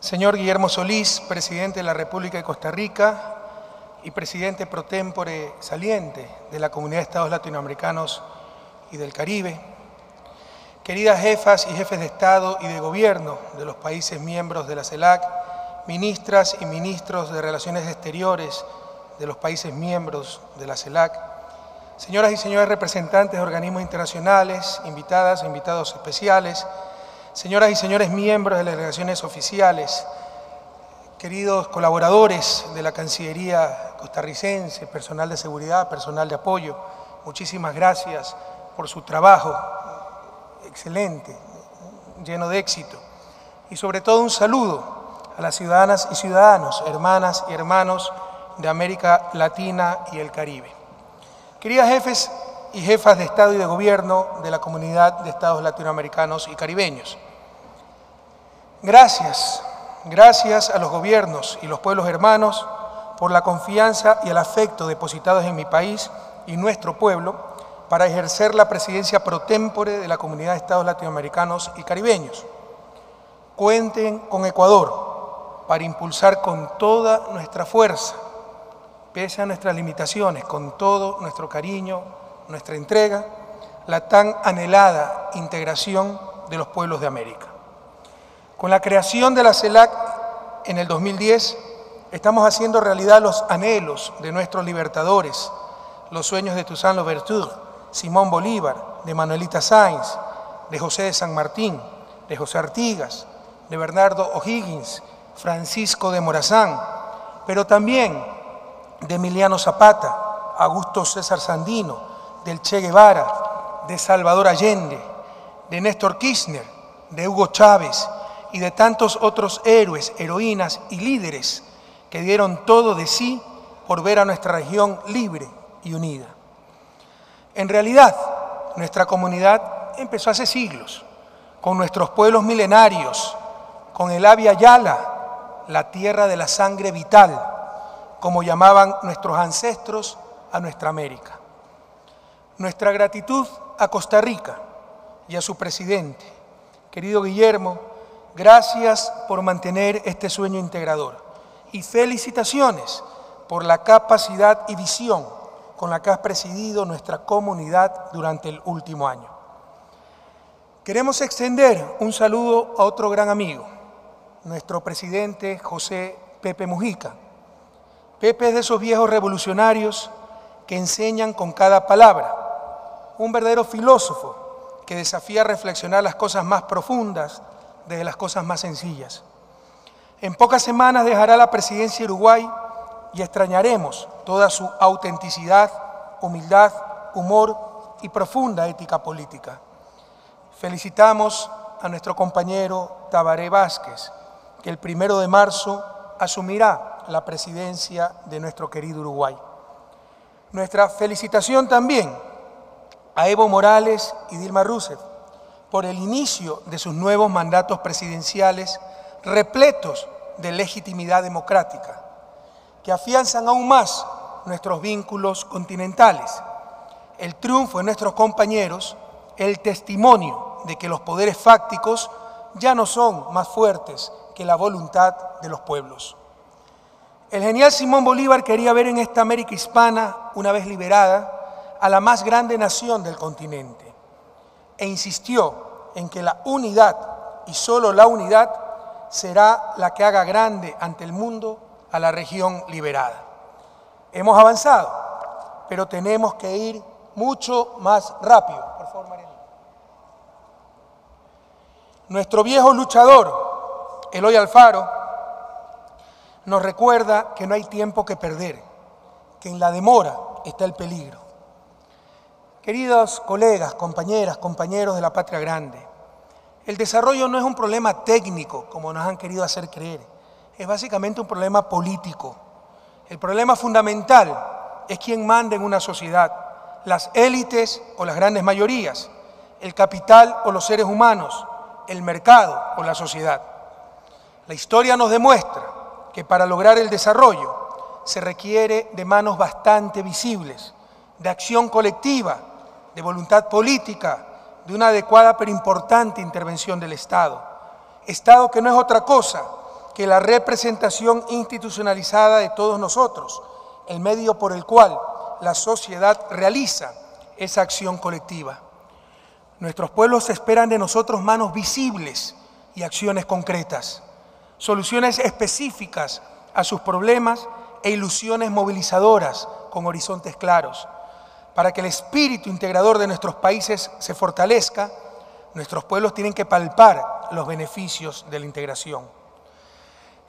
Señor Guillermo Solís, presidente de la República de Costa Rica y presidente pro tempore saliente de la Comunidad de Estados Latinoamericanos y del Caribe, queridas jefas y jefes de Estado y de Gobierno de los países miembros de la CELAC, ministras y ministros de Relaciones Exteriores de los países miembros de la CELAC, señoras y señores representantes de organismos internacionales, invitadas e invitados especiales, señoras y señores miembros de las delegaciones oficiales, queridos colaboradores de la Cancillería costarricense, personal de seguridad, personal de apoyo, muchísimas gracias por su trabajo excelente, lleno de éxito. Y sobre todo un saludo a las ciudadanas y ciudadanos, hermanas y hermanos de América Latina y el Caribe. Queridas jefes y jefas de Estado y de Gobierno de la Comunidad de Estados Latinoamericanos y Caribeños, gracias a los gobiernos y los pueblos hermanos por la confianza y el afecto depositados en mi país y nuestro pueblo para ejercer la presidencia pro tempore de la Comunidad de Estados Latinoamericanos y Caribeños. Cuenten con Ecuador para impulsar con toda nuestra fuerza, pese a nuestras limitaciones, con todo nuestro cariño, nuestra entrega, la tan anhelada integración de los pueblos de América. Con la creación de la CELAC en el 2010, estamos haciendo realidad los anhelos de nuestros libertadores, los sueños de Toussaint Louverture, Simón Bolívar, de Manuelita Sáenz, de José de San Martín, de José Artigas, de Bernardo O'Higgins, Francisco de Morazán, pero también de Emiliano Zapata, Augusto César Sandino, del Che Guevara, de Salvador Allende, de Néstor Kirchner, de Hugo Chávez y de tantos otros héroes, heroínas y líderes que dieron todo de sí por ver a nuestra región libre y unida. En realidad, nuestra comunidad empezó hace siglos, con nuestros pueblos milenarios, con el Abya Yala, la tierra de la sangre vital, como llamaban nuestros ancestros a nuestra América. Nuestra gratitud a Costa Rica y a su presidente, querido Guillermo, gracias por mantener este sueño integrador y felicitaciones por la capacidad y visión con la que has presidido nuestra comunidad durante el último año. Queremos extender un saludo a otro gran amigo, nuestro presidente José Pepe Mujica. Pepe es de esos viejos revolucionarios que enseñan con cada palabra, un verdadero filósofo que desafía a reflexionar las cosas más profundas desde las cosas más sencillas. En pocas semanas dejará la presidencia de Uruguay y extrañaremos toda su autenticidad, humildad, humor y profunda ética política. Felicitamos a nuestro compañero Tabaré Vázquez, que el 1 de marzo asumirá la presidencia de nuestro querido Uruguay. Nuestra felicitación también a Evo Morales y Dilma Rousseff por el inicio de sus nuevos mandatos presidenciales repletos de legitimidad democrática, que afianzan aún más nuestros vínculos continentales. El triunfo de nuestros compañeros, el testimonio de que los poderes fácticos ya no son más fuertes que la voluntad de los pueblos. El genial Simón Bolívar quería ver en esta América hispana, una vez liberada, a la más grande nación del continente, e insistió en que la unidad, y solo la unidad, será la que haga grande ante el mundo a la región liberada. Hemos avanzado, pero tenemos que ir mucho más rápido. Por favor, Mariana. Nuestro viejo luchador, Eloy Alfaro, nos recuerda que no hay tiempo que perder, que en la demora está el peligro. Queridos colegas, compañeras, compañeros de la Patria Grande, el desarrollo no es un problema técnico, como nos han querido hacer creer, es básicamente un problema político. El problema fundamental es quién manda en una sociedad, las élites o las grandes mayorías, el capital o los seres humanos, el mercado o la sociedad. La historia nos demuestra que para lograr el desarrollo se requiere de manos bastante visibles, de acción colectiva, de voluntad política, de una adecuada pero importante intervención del Estado. Estado que no es otra cosa que la representación institucionalizada de todos nosotros, el medio por el cual la sociedad realiza esa acción colectiva. Nuestros pueblos esperan de nosotros manos visibles y acciones concretas, soluciones específicas a sus problemas e ilusiones movilizadoras con horizontes claros. Para que el espíritu integrador de nuestros países se fortalezca, nuestros pueblos tienen que palpar los beneficios de la integración.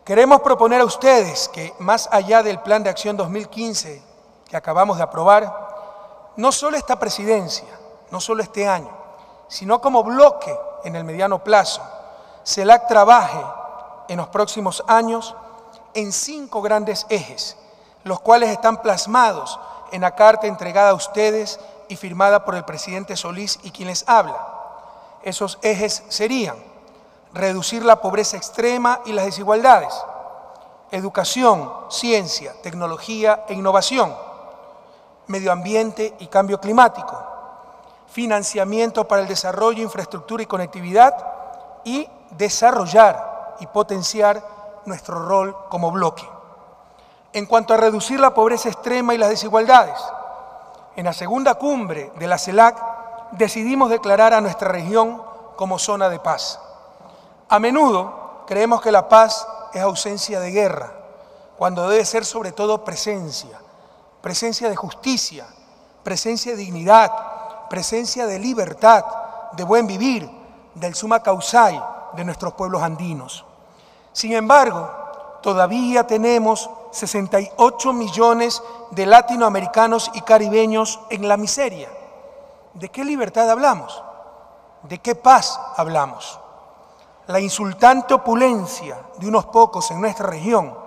Queremos proponer a ustedes que, más allá del Plan de Acción 2015 que acabamos de aprobar, no solo esta presidencia, no solo este año, sino como bloque en el mediano plazo, CELAC trabaje en los próximos años en 5 grandes ejes, los cuales están plasmados en la carta entregada a ustedes y firmada por el presidente Solís y quien les habla. Esos ejes serían: reducir la pobreza extrema y las desigualdades, educación, ciencia, tecnología e innovación, medio ambiente y cambio climático, financiamiento para el desarrollo, infraestructura y conectividad, y desarrollar y potenciar nuestro rol como bloque. En cuanto a reducir la pobreza extrema y las desigualdades, en la segunda cumbre de la CELAC decidimos declarar a nuestra región como zona de paz. A menudo creemos que la paz es ausencia de guerra, cuando debe ser sobre todo presencia de justicia, presencia de dignidad, presencia de libertad, de buen vivir, del summa causai de nuestros pueblos andinos. Sin embargo, todavía tenemos 68 millones de latinoamericanos y caribeños en la miseria. ¿De qué libertad hablamos? ¿De qué paz hablamos? La insultante opulencia de unos pocos en nuestra región,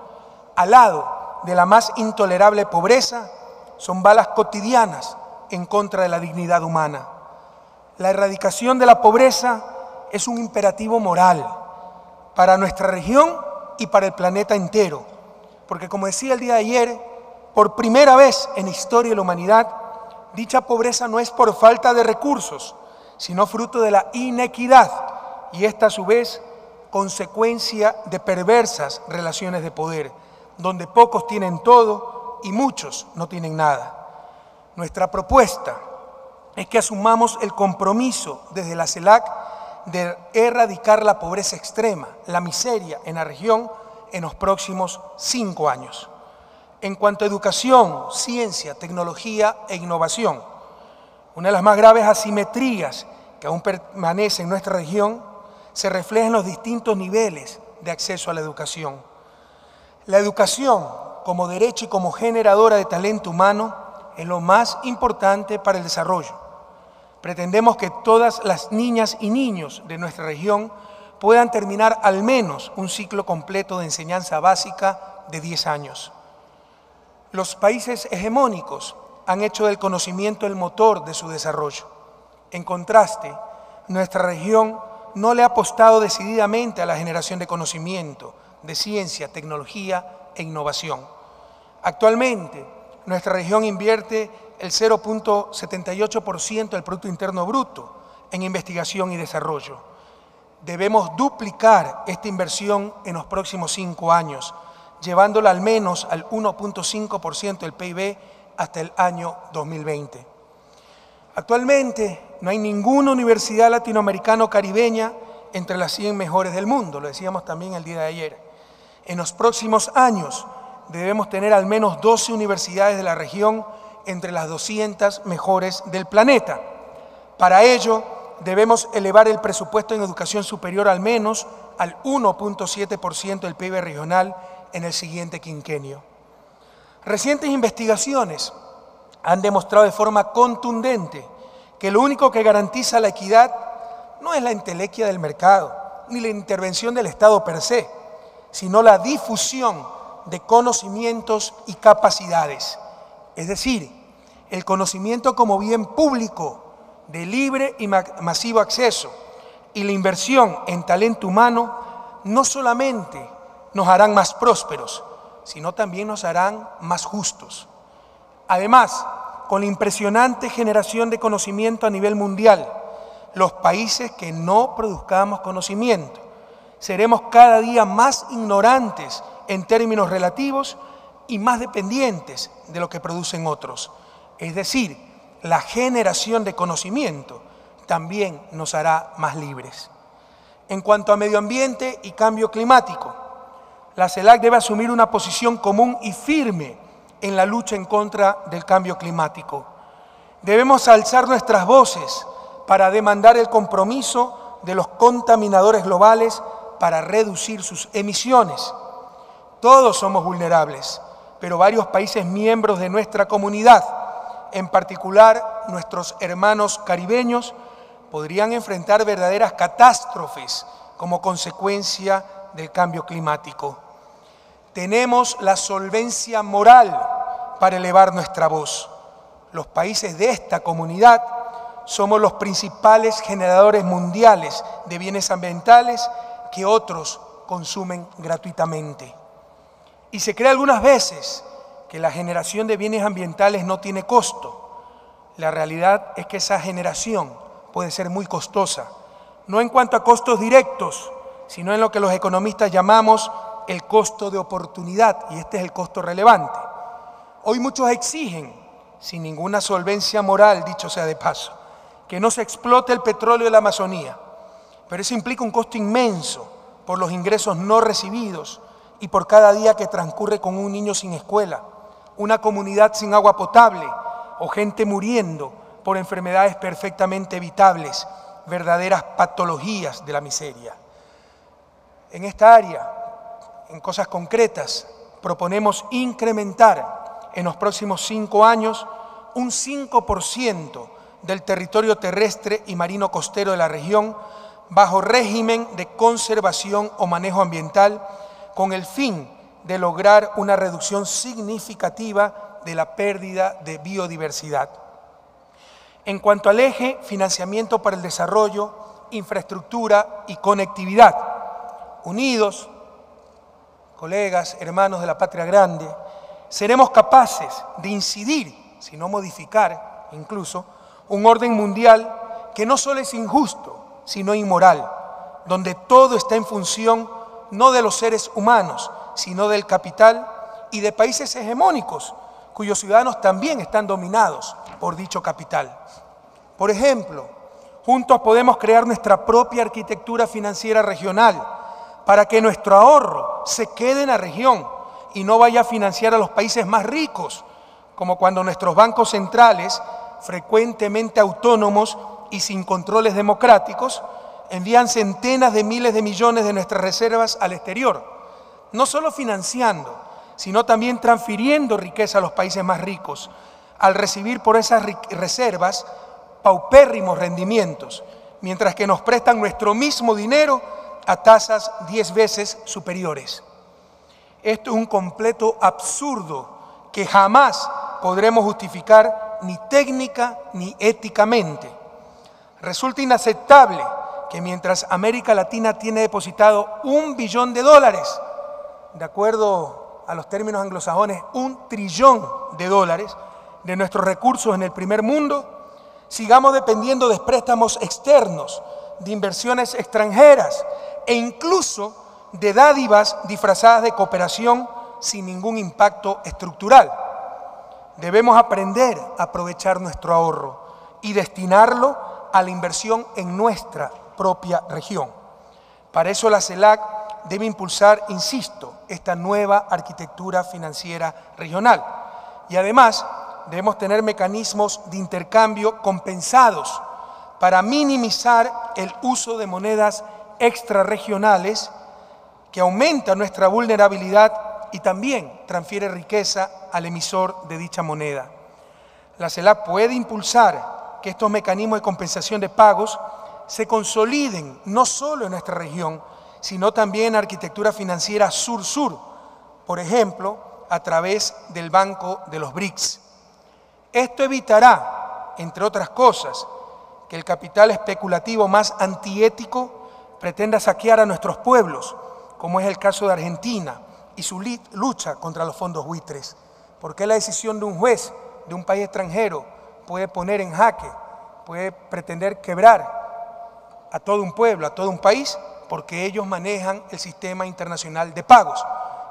al lado de la más intolerable pobreza, son balas cotidianas en contra de la dignidad humana. La erradicación de la pobreza es un imperativo moral para nuestra región y para el planeta entero, porque, como decía el día de ayer, por primera vez en la historia de la humanidad, dicha pobreza no es por falta de recursos, sino fruto de la inequidad, y esta a su vez consecuencia de perversas relaciones de poder, donde pocos tienen todo y muchos no tienen nada. Nuestra propuesta es que asumamos el compromiso desde la CELAC de erradicar la pobreza extrema, la miseria en la región en los próximos 5 años. En cuanto a educación, ciencia, tecnología e innovación, una de las más graves asimetrías que aún permanece en nuestra región se refleja en los distintos niveles de acceso a la educación. La educación, como derecho y como generadora de talento humano, es lo más importante para el desarrollo. Pretendemos que todas las niñas y niños de nuestra región puedan terminar al menos un ciclo completo de enseñanza básica de 10 años. Los países hegemónicos han hecho del conocimiento el motor de su desarrollo. En contraste, nuestra región no le ha apostado decididamente a la generación de conocimiento, de ciencia, tecnología e innovación. Actualmente, nuestra región invierte el 0.78% del Producto Interno Bruto en investigación y desarrollo. Debemos duplicar esta inversión en los próximos 5 años, llevándola al menos al 1.5% del PIB hasta el año 2020. Actualmente no hay ninguna universidad latinoamericana o caribeña entre las 100 mejores del mundo, lo decíamos también el día de ayer. En los próximos años debemos tener al menos 12 universidades de la región entre las 200 mejores del planeta. Para ello, debemos elevar el presupuesto en educación superior al menos al 1.7% del PIB regional en el siguiente quinquenio. Recientes investigaciones han demostrado de forma contundente que lo único que garantiza la equidad no es la entelequia del mercado, ni la intervención del Estado per se, sino la difusión de conocimientos y capacidades, es decir, el conocimiento como bien público de libre y masivo acceso, y la inversión en talento humano no solamente nos harán más prósperos, sino también nos harán más justos. Además, con la impresionante generación de conocimiento a nivel mundial, los países que no produzcamos conocimiento seremos cada día más ignorantes en términos relativos y más dependientes de lo que producen otros. Es decir, la generación de conocimiento también nos hará más libres. En cuanto a medio ambiente y cambio climático, la CELAC debe asumir una posición común y firme en la lucha en contra del cambio climático. Debemos alzar nuestras voces para demandar el compromiso de los contaminadores globales para reducir sus emisiones. Todos somos vulnerables, pero varios países miembros de nuestra comunidad, en particular nuestros hermanos caribeños, podrían enfrentar verdaderas catástrofes como consecuencia del cambio climático. Tenemos la solvencia moral para elevar nuestra voz. Los países de esta comunidad somos los principales generadores mundiales de bienes ambientales que otros consumen gratuitamente. Y se cree algunas veces que la generación de bienes ambientales no tiene costo. La realidad es que esa generación puede ser muy costosa, no en cuanto a costos directos, sino en lo que los economistas llamamos el costo de oportunidad, y este es el costo relevante. Hoy muchos exigen, sin ninguna solvencia moral, dicho sea de paso, que no se explote el petróleo de la Amazonía, pero eso implica un costo inmenso por los ingresos no recibidos y por cada día que transcurre con un niño sin escuela, una comunidad sin agua potable o gente muriendo por enfermedades perfectamente evitables, verdaderas patologías de la miseria. En esta área, en cosas concretas, proponemos incrementar en los próximos 5 años un 5% del territorio terrestre y marino costero de la región bajo régimen de conservación o manejo ambiental con el fin de lograr una reducción significativa de la pérdida de biodiversidad. En cuanto al eje financiamiento para el desarrollo, infraestructura y conectividad, unidos, colegas, hermanos de la patria grande, seremos capaces de incidir, si no modificar incluso, un orden mundial que no solo es injusto, sino inmoral, donde todo está en función no de los seres humanos, sino del capital y de países hegemónicos, cuyos ciudadanos también están dominados por dicho capital. Por ejemplo, juntos podemos crear nuestra propia arquitectura financiera regional para que nuestro ahorro se quede en la región y no vaya a financiar a los países más ricos, como cuando nuestros bancos centrales, frecuentemente autónomos y sin controles democráticos, envían centenas de miles de millones de nuestras reservas al exterior, no solo financiando, sino también transfiriendo riqueza a los países más ricos, al recibir por esas reservas paupérrimos rendimientos, mientras que nos prestan nuestro mismo dinero a tasas 10 veces superiores. Esto es un completo absurdo que jamás podremos justificar ni técnica ni éticamente. Resulta inaceptable que mientras América Latina tiene depositado $1 billón, de acuerdo a los términos anglosajones, $1 trillón de nuestros recursos en el primer mundo, sigamos dependiendo de préstamos externos, de inversiones extranjeras e incluso de dádivas disfrazadas de cooperación sin ningún impacto estructural. Debemos aprender a aprovechar nuestro ahorro y destinarlo a la inversión en nuestra propia región. Para eso la CELAC debe impulsar, insisto, esta nueva arquitectura financiera regional. Y además debemos tener mecanismos de intercambio compensados para minimizar el uso de monedas extrarregionales que aumenta nuestra vulnerabilidad y también transfiere riqueza al emisor de dicha moneda. La CELAC puede impulsar que estos mecanismos de compensación de pagos se consoliden no solo en nuestra región, sino también en arquitectura financiera sur-sur, por ejemplo, a través del Banco de los BRICS. Esto evitará, entre otras cosas, que el capital especulativo más antiético pretenda saquear a nuestros pueblos, como es el caso de Argentina y su lucha contra los fondos buitres. ¿Por qué la decisión de un juez de un país extranjero puede poner en jaque, puede pretender quebrar a todo un pueblo, a todo un país, porque ellos manejan el sistema internacional de pagos.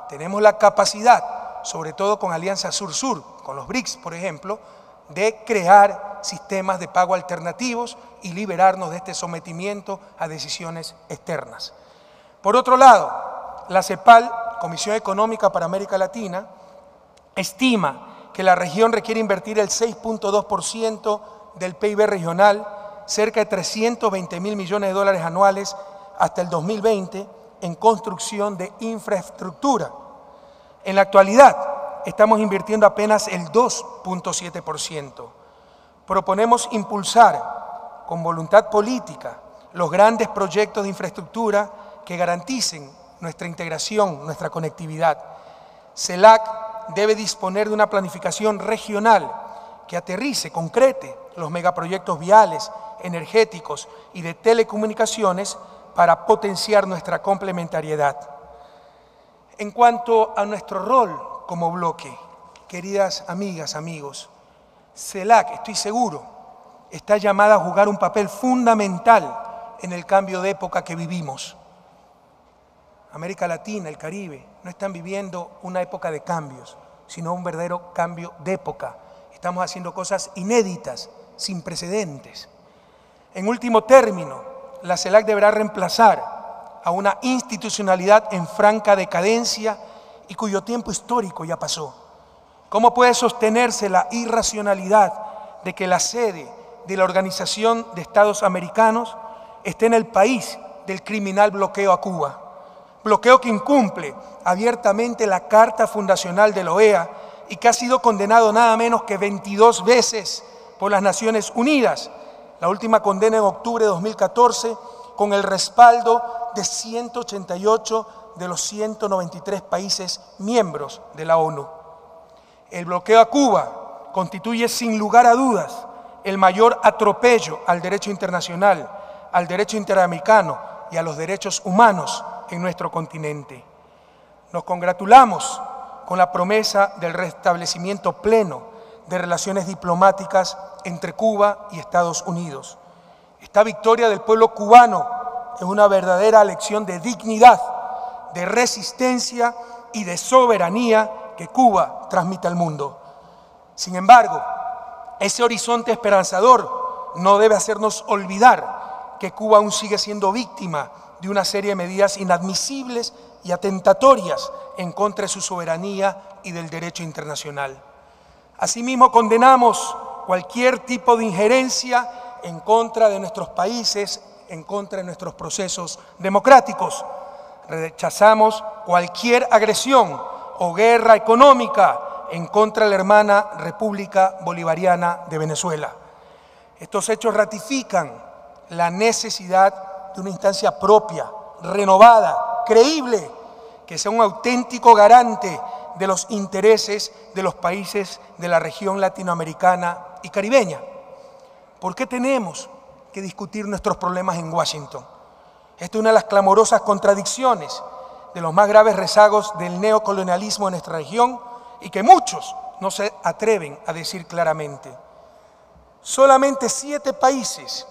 Tenemos la capacidad, sobre todo con Alianza Sur-Sur, con los BRICS, por ejemplo, de crear sistemas de pago alternativos y liberarnos de este sometimiento a decisiones externas. Por otro lado, la CEPAL, Comisión Económica para América Latina, estima que la región requiere invertir el 6.2% del PIB regional, cerca de 320.000 millones de dólares anuales hasta el 2020, en construcción de infraestructura. En la actualidad, estamos invirtiendo apenas el 2.7%. Proponemos impulsar con voluntad política los grandes proyectos de infraestructura que garanticen nuestra integración, nuestra conectividad. CELAC debe disponer de una planificación regional que aterrice, concrete los megaproyectos viales, energéticos y de telecomunicaciones para potenciar nuestra complementariedad. En cuanto a nuestro rol como bloque, queridas amigas, amigos, CELAC, estoy seguro, está llamada a jugar un papel fundamental en el cambio de época que vivimos. América Latina, el Caribe, no están viviendo una época de cambios, sino un verdadero cambio de época. Estamos haciendo cosas inéditas, sin precedentes. En último término, la CELAC deberá reemplazar a una institucionalidad en franca decadencia y cuyo tiempo histórico ya pasó. ¿Cómo puede sostenerse la irracionalidad de que la sede de la Organización de Estados Americanos esté en el país del criminal bloqueo a Cuba? Bloqueo que incumple abiertamente la Carta Fundacional de la OEA y que ha sido condenado nada menos que 22 veces por las Naciones Unidas. La última condena en octubre de 2014 con el respaldo de 188 de los 193 países miembros de la ONU. El bloqueo a Cuba constituye sin lugar a dudas el mayor atropello al derecho internacional, al derecho interamericano y a los derechos humanos en nuestro continente. Nos congratulamos con la promesa del restablecimiento pleno de relaciones diplomáticas entre Cuba y Estados Unidos. Esta victoria del pueblo cubano es una verdadera lección de dignidad, de resistencia y de soberanía que Cuba transmite al mundo. Sin embargo, ese horizonte esperanzador no debe hacernos olvidar que Cuba aún sigue siendo víctima de una serie de medidas inadmisibles y atentatorias en contra de su soberanía y del derecho internacional. Asimismo, condenamos cualquier tipo de injerencia en contra de nuestros países, en contra de nuestros procesos democráticos. Rechazamos cualquier agresión o guerra económica en contra de la hermana República Bolivariana de Venezuela. Estos hechos ratifican la necesidad de una instancia propia, renovada, creíble, que sea un auténtico garante de los intereses de los países de la región latinoamericana y caribeña. ¿Por qué tenemos que discutir nuestros problemas en Washington? Esta es una de las clamorosas contradicciones de los más graves rezagos del neocolonialismo en nuestra región y que muchos no se atreven a decir claramente. Solamente 7 países,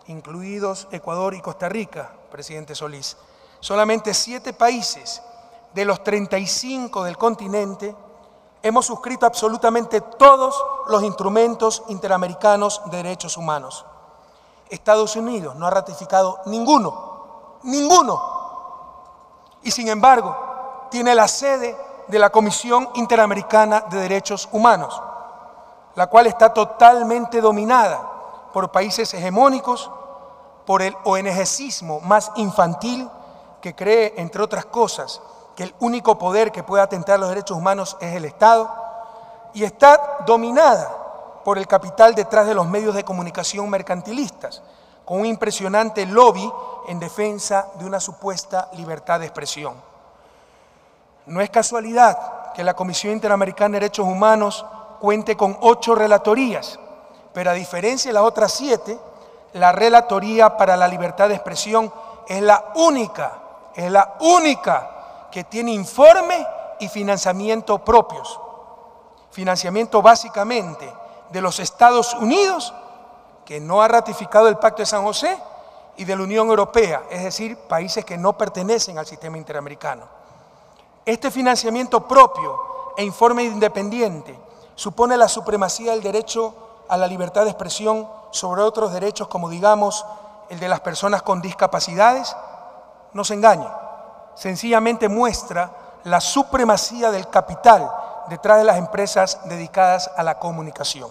incluidos Ecuador y Costa Rica, presidente Solís, solamente 7 países de los 35 del continente hemos suscrito absolutamente todos los instrumentos interamericanos de derechos humanos. Estados Unidos no ha ratificado ninguno. Y sin embargo, tiene la sede de la Comisión Interamericana de Derechos Humanos, la cual está totalmente dominada por países hegemónicos, por el ONGcismo más infantil que cree, entre otras cosas, que el único poder que puede atentar los derechos humanos es el Estado, y está dominada por el capital detrás de los medios de comunicación mercantilistas, con un impresionante lobby en defensa de una supuesta libertad de expresión. No es casualidad que la Comisión Interamericana de Derechos Humanos cuente con 8 relatorías, pero a diferencia de las otras 7, la Relatoría para la Libertad de Expresión es la única que tiene informe y financiamiento propios. Financiamiento básicamente de los Estados Unidos, que no ha ratificado el Pacto de San José, y de la Unión Europea, es decir, países que no pertenecen al sistema interamericano. Este financiamiento propio e informe independiente supone la supremacía del derecho a la libertad de expresión sobre otros derechos como, digamos, el de las personas con discapacidades. No se engañe, sencillamente muestra la supremacía del capital detrás de las empresas dedicadas a la comunicación.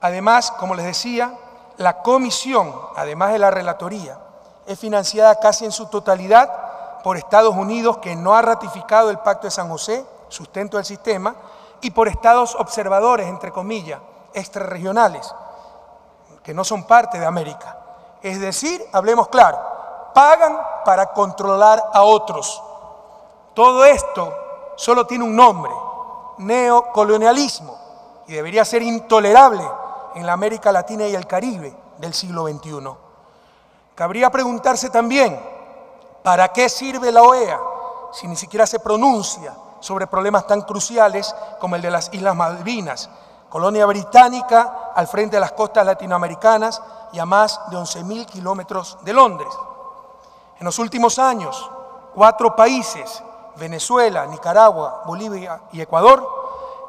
Además, como les decía, la comisión, además de la relatoría, es financiada casi en su totalidad por Estados Unidos, que no ha ratificado el Pacto de San José, sustento del sistema, y por estados observadores, entre comillas, extrarregionales, que no son parte de América. Es decir, hablemos claro, pagan para controlar a otros. Todo esto solo tiene un nombre: neocolonialismo, y debería ser intolerable en la América Latina y el Caribe del siglo XXI. Cabría preguntarse también, ¿para qué sirve la OEA si ni siquiera se pronuncia sobre problemas tan cruciales como el de las Islas Malvinas, colonia británica al frente de las costas latinoamericanas y a más de 11.000 kilómetros de Londres? En los últimos años, 4 países, Venezuela, Nicaragua, Bolivia y Ecuador,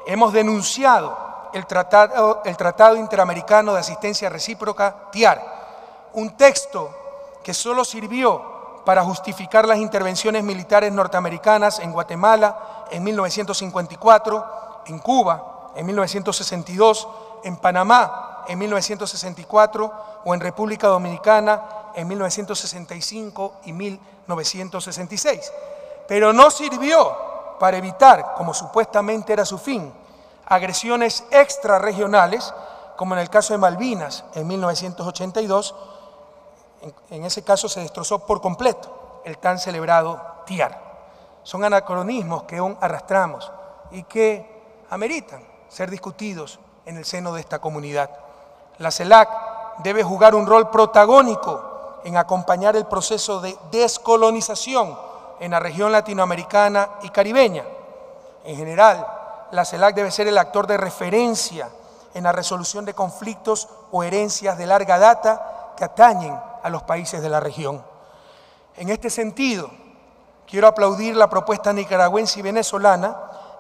hemos denunciado el Tratado Interamericano de Asistencia Recíproca, TIAR, un texto que solo sirvió para justificar las intervenciones militares norteamericanas en Guatemala en 1954, en Cuba en 1962, en Panamá en 1964 o en República Dominicana en 1965 y 1966. Pero no sirvió para evitar, como supuestamente era su fin, agresiones extrarregionales, como en el caso de Malvinas en 1982. En ese caso se destrozó por completo el tan celebrado TIAR. Son anacronismos que aún arrastramos y que ameritan ser discutidos en el seno de esta comunidad. La CELAC debe jugar un rol protagónico en acompañar el proceso de descolonización en la región latinoamericana y caribeña. En general, la CELAC debe ser el actor de referencia en la resolución de conflictos o herencias de larga data que atañen a los países de la región. En este sentido, quiero aplaudir la propuesta nicaragüense y venezolana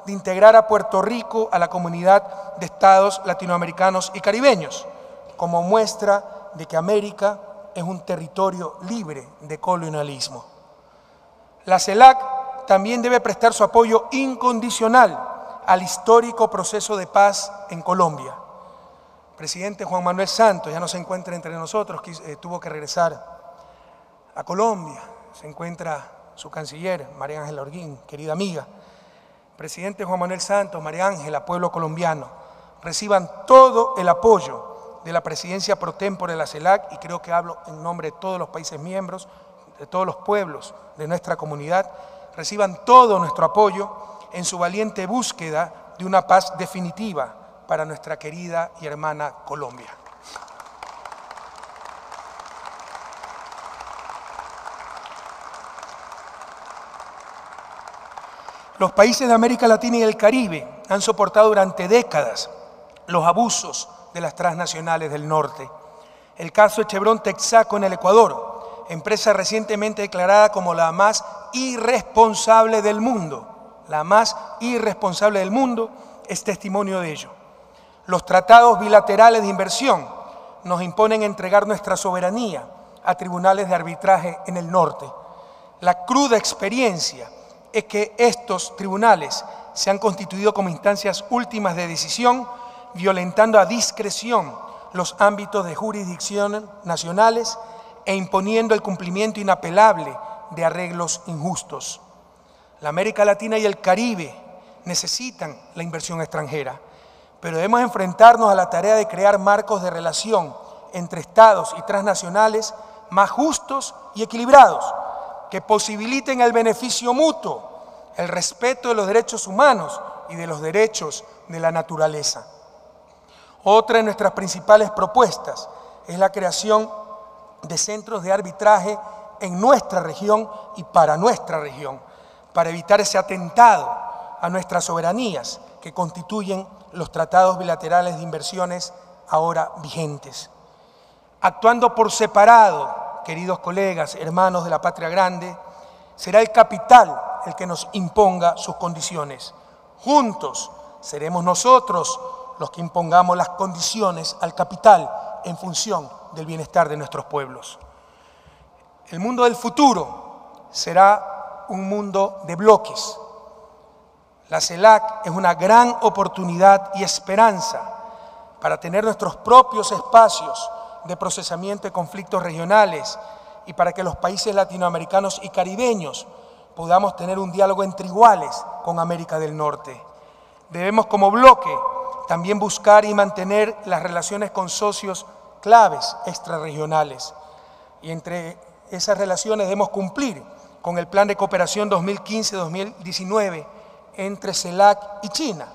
de integrar a Puerto Rico a la comunidad de estados latinoamericanos y caribeños, como muestra de que América es un territorio libre de colonialismo. La CELAC también debe prestar su apoyo incondicional al histórico proceso de paz en Colombia. El presidente Juan Manuel Santos ya no se encuentra entre nosotros, tuvo que regresar a Colombia. Se encuentra su canciller, María Ángela Holguín, querida amiga. Presidente Juan Manuel Santos, María Ángela, pueblo colombiano, reciban todo el apoyo de la presidencia pro tempore de la CELAC, y creo que hablo en nombre de todos los países miembros, de todos los pueblos de nuestra comunidad, reciban todo nuestro apoyo en su valiente búsqueda de una paz definitiva para nuestra querida y hermana Colombia. Los países de América Latina y el Caribe han soportado durante décadas los abusos de las transnacionales del norte. El caso de Chevron Texaco en el Ecuador, empresa recientemente declarada como la más irresponsable del mundo, es testimonio de ello. Los tratados bilaterales de inversión nos imponen entregar nuestra soberanía a tribunales de arbitraje en el norte. La cruda experiencia es que estos tribunales se han constituido como instancias últimas de decisión, violentando a discreción los ámbitos de jurisdicción nacionales e imponiendo el cumplimiento inapelable de arreglos injustos. La América Latina y el Caribe necesitan la inversión extranjera, pero debemos enfrentarnos a la tarea de crear marcos de relación entre estados y transnacionales más justos y equilibrados, que posibiliten el beneficio mutuo, el respeto de los derechos humanos y de los derechos de la naturaleza. Otra de nuestras principales propuestas es la creación de centros de arbitraje en nuestra región y para nuestra región, para evitar ese atentado a nuestras soberanías que constituyen los tratados bilaterales de inversiones ahora vigentes. Actuando por separado queridos colegas, hermanos de la Patria Grande, será el capital el que nos imponga sus condiciones. Juntos seremos nosotros los que impongamos las condiciones al capital en función del bienestar de nuestros pueblos. El mundo del futuro será un mundo de bloques. La CELAC es una gran oportunidad y esperanza para tener nuestros propios espacios de procesamiento de conflictos regionales y para que los países latinoamericanos y caribeños podamos tener un diálogo entre iguales con América del Norte. Debemos como bloque también buscar y mantener las relaciones con socios claves extrarregionales. Y entre esas relaciones debemos cumplir con el Plan de Cooperación 2015-2019 entre CELAC y China,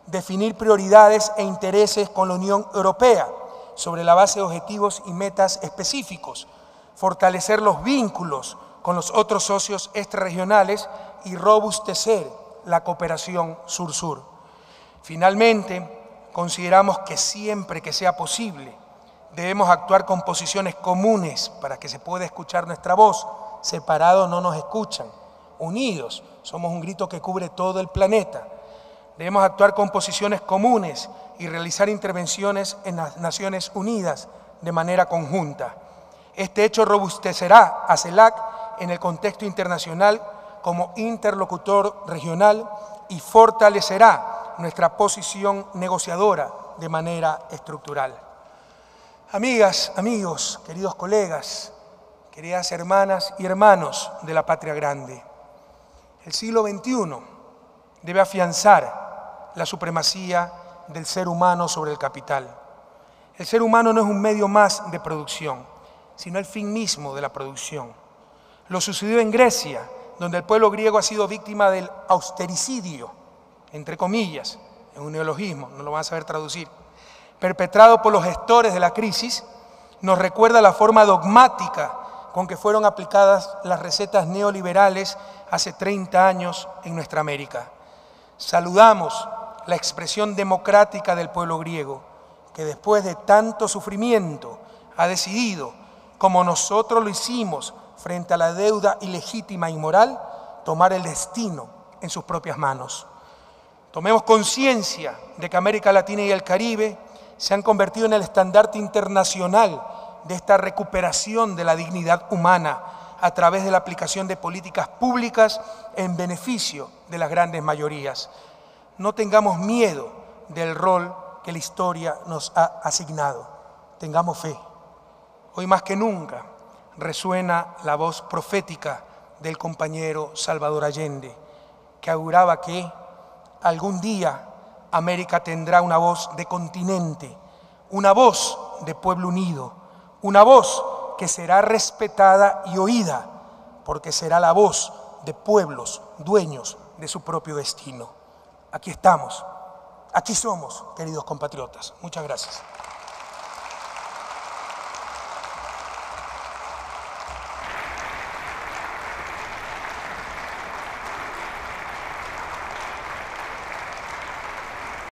definir prioridades e intereses con la Unión Europea sobre la base de objetivos y metas específicos, fortalecer los vínculos con los otros socios extrarregionales y robustecer la cooperación sur-sur. Finalmente, consideramos que siempre que sea posible debemos actuar con posiciones comunes para que se pueda escuchar nuestra voz. Separados no nos escuchan, unidos somos un grito que cubre todo el planeta. Debemos actuar con posiciones comunes y realizar intervenciones en las Naciones Unidas de manera conjunta. Este hecho robustecerá a CELAC en el contexto internacional como interlocutor regional y fortalecerá nuestra posición negociadora de manera estructural. Amigas, amigos, queridos colegas, queridas hermanas y hermanos de la Patria Grande, el siglo XXI debe afianzar la supremacía del ser humano sobre el capital. El ser humano no es un medio más de producción, sino el fin mismo de la producción. Lo sucedió en Grecia, donde el pueblo griego ha sido víctima del austericidio, entre comillas, es un neologismo, no lo van a saber traducir, perpetrado por los gestores de la crisis, nos recuerda la forma dogmática con que fueron aplicadas las recetas neoliberales hace 30 años en nuestra América. Saludamos la expresión democrática del pueblo griego, que después de tanto sufrimiento ha decidido, como nosotros lo hicimos frente a la deuda ilegítima y inmoral, tomar el destino en sus propias manos. Tomemos conciencia de que América Latina y el Caribe se han convertido en el estandarte internacional de esta recuperación de la dignidad humana a través de la aplicación de políticas públicas en beneficio de las grandes mayorías. No tengamos miedo del rol que la historia nos ha asignado. Tengamos fe. Hoy más que nunca resuena la voz profética del compañero Salvador Allende, que auguraba que algún día América tendrá una voz de continente, una voz de pueblo unido, una voz que será respetada y oída, porque será la voz de pueblos dueños de su propio destino. Aquí estamos, aquí somos, queridos compatriotas. Muchas gracias.